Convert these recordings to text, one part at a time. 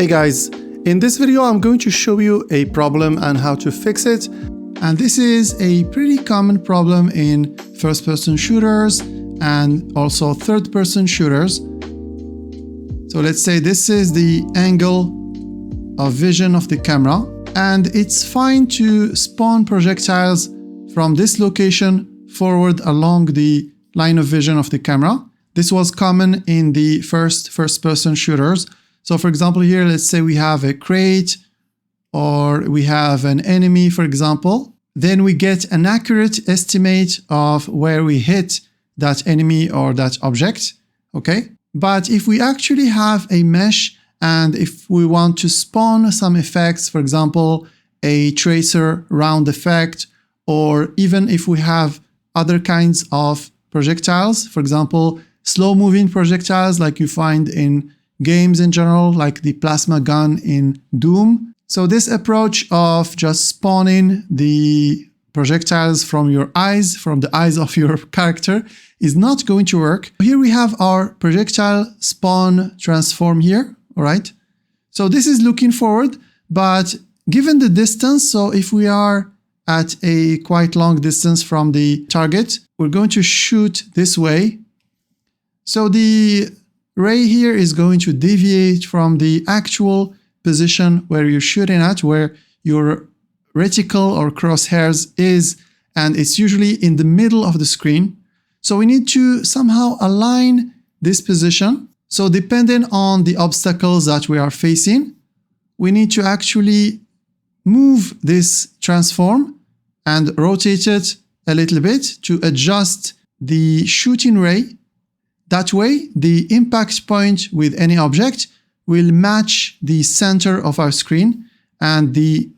Hey guys, in this video I'm going to show you a problem and how to fix it. And this is a pretty common problem in first-person shooters and also third-person shooters. So let's say this is the angle of vision of the camera, and it's fine to spawn projectiles from this location forward along the line of vision of the camera. This was common in the first-person shooters. So for example, here, let's say we have a crate or we have an enemy, for example. Then we get an accurate estimate of where we hit that enemy or that object, okay? But if we actually have a mesh and if we want to spawn some effects, for example, a tracer round effect, or even if we have other kinds of projectiles, for example, slow-moving projectiles like you find in games in general, like the plasma gun in Doom. So this approach of just spawning the projectiles from your eyes, from the eyes of your character, is not going to work. Here we have our projectile spawn transform here, all right? So this is looking forward, but given the distance, so if we are at a quite long distance from the target, we're going to shoot this way. So the ray here is going to deviate from the actual position where you're shooting at, where your reticle or crosshairs is, and it's usually in the middle of the screen. So we need to somehow align this position. So depending on the obstacles that we are facing, we need to actually move this transform and rotate it a little bit to adjust the shooting ray. That way, the impact point with any object will match the center of our screen and the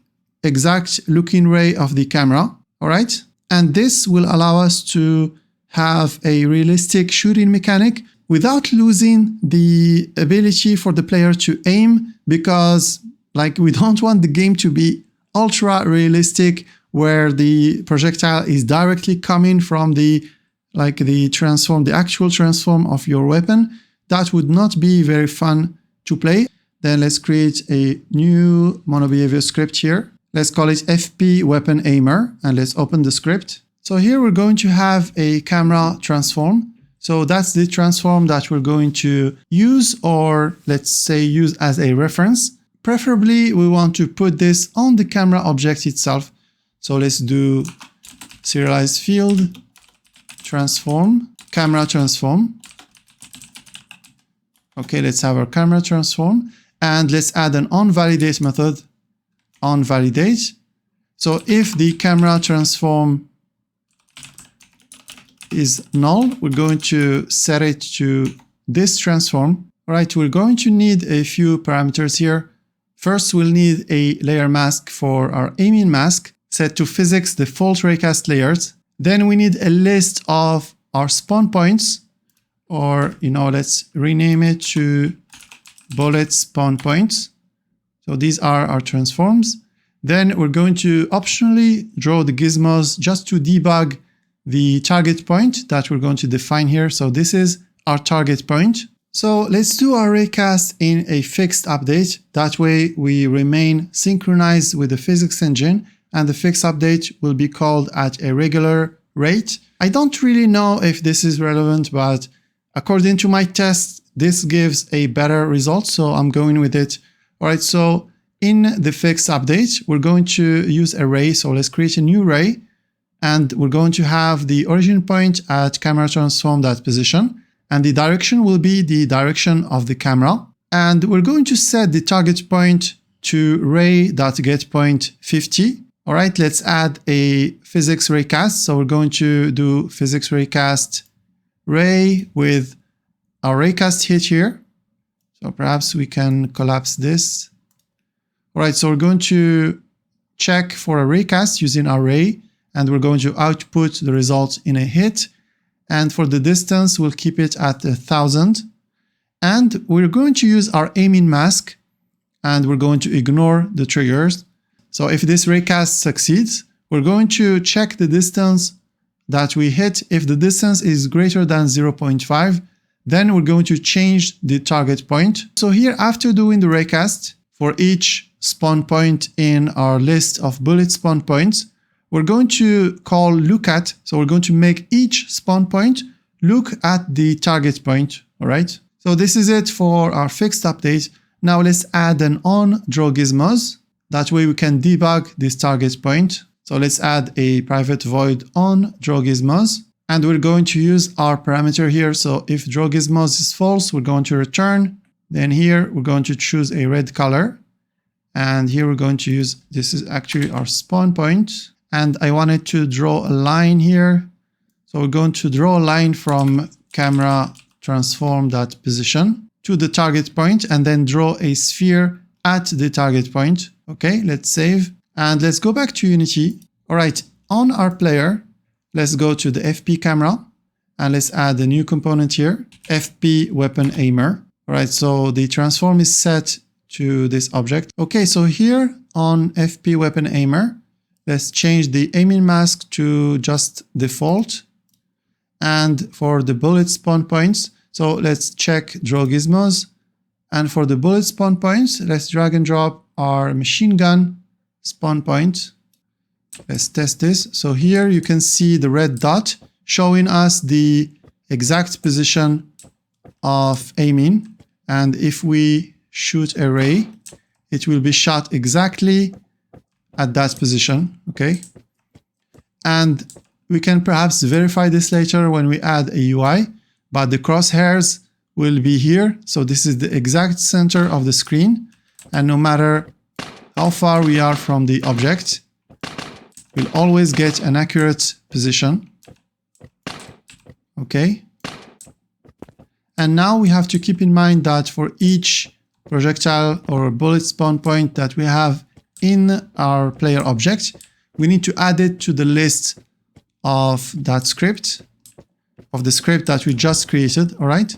exact looking ray of the camera, all right? And this will allow us to have a realistic shooting mechanic without losing the ability for the player to aim, because like we don't want the game to be ultra realistic where the projectile is directly coming from the transform, the actual transform of your weapon. That would not be very fun to play. Then let's create a new monobehavior script here. Let's call it FP weapon aimer, and let's open the script. So here we're going to have a camera transform. So that's the transform that we're going to use, or let's say use as a reference. Preferably we want to put this on the camera object itself. So let's do serialized field transform, camera transform. Okay, let's have our camera transform, and let's add an onValidate method, onValidate. So if the camera transform is null, we're going to set it to this transform. All right, we're going to need a few parameters here. First, we'll need a layer mask for our aiming mask, set to physics default raycast layers. Then we need a list of our spawn points, or, let's rename it to bullet spawn points. So these are our transforms. Then we're going to optionally draw the gizmos just to debug the target point that we're going to define here. So this is our target point. So let's do our raycast in a fixed update. That way we remain synchronized with the physics engine, and the fixed update will be called at a regular rate. I don't really know if this is relevant, but according to my test, this gives a better result, so I'm going with it. All right, so in the fixed update, we're going to use a ray. So let's create a new ray, and we're going to have the origin point at camera transform that position, and the direction will be the direction of the camera. And we're going to set the target point to ray.getPoint50. All right, let's add a physics raycast. So we're going to do physics raycast ray with our raycast hit here. So perhaps we can collapse this. All right, so we're going to check for a raycast using our ray, and we're going to output the result in a hit. And for the distance, we'll keep it at 1000. And we're going to use our aiming mask, and we're going to ignore the triggers. So if this raycast succeeds, we're going to check the distance that we hit. If the distance is greater than 0.5, Then we're going to change the target point. So here, after doing the raycast for each spawn point in our list of bullet spawn points, we're going to call look at. So we're going to make each spawn point look at the target point. All right. So this is it for our fixed update. Now let's add an on draw gizmos. That way we can debug this target point. So let's add a private void on draw gizmos. And we're going to use our parameter here. So if draw gizmos is false, we're going to return. Then here we're going to choose a red color. And here we're going to use, this is actually our spawn point. And I wanted to draw a line here. So we're going to draw a line from camera transform.position to the target point and then draw a sphere at the target point. Okay, let's save. And let's go back to Unity. All right, on our player, let's go to the FP camera and let's add a new component here, FP weapon aimer. All right, so the transform is set to this object. Okay, so here on FP weapon aimer, let's change the aiming mask to just default. And for the bullet spawn points, so let's check draw gizmos. And for the bullet spawn points, let's drag and drop our machine gun spawn point. Let's test this. So here you can see the red dot showing us the exact position of aiming. And if we shoot a ray, it will be shot exactly at that position. Okay. And we can perhaps verify this later when we add a UI, but the crosshairs will be here. So this is the exact center of the screen. And no matter how far we are from the object, we'll always get an accurate position. Okay. And now we have to keep in mind that for each projectile or bullet spawn point that we have in our player object, we need to add it to the list of that script, of the script that we just created. All right.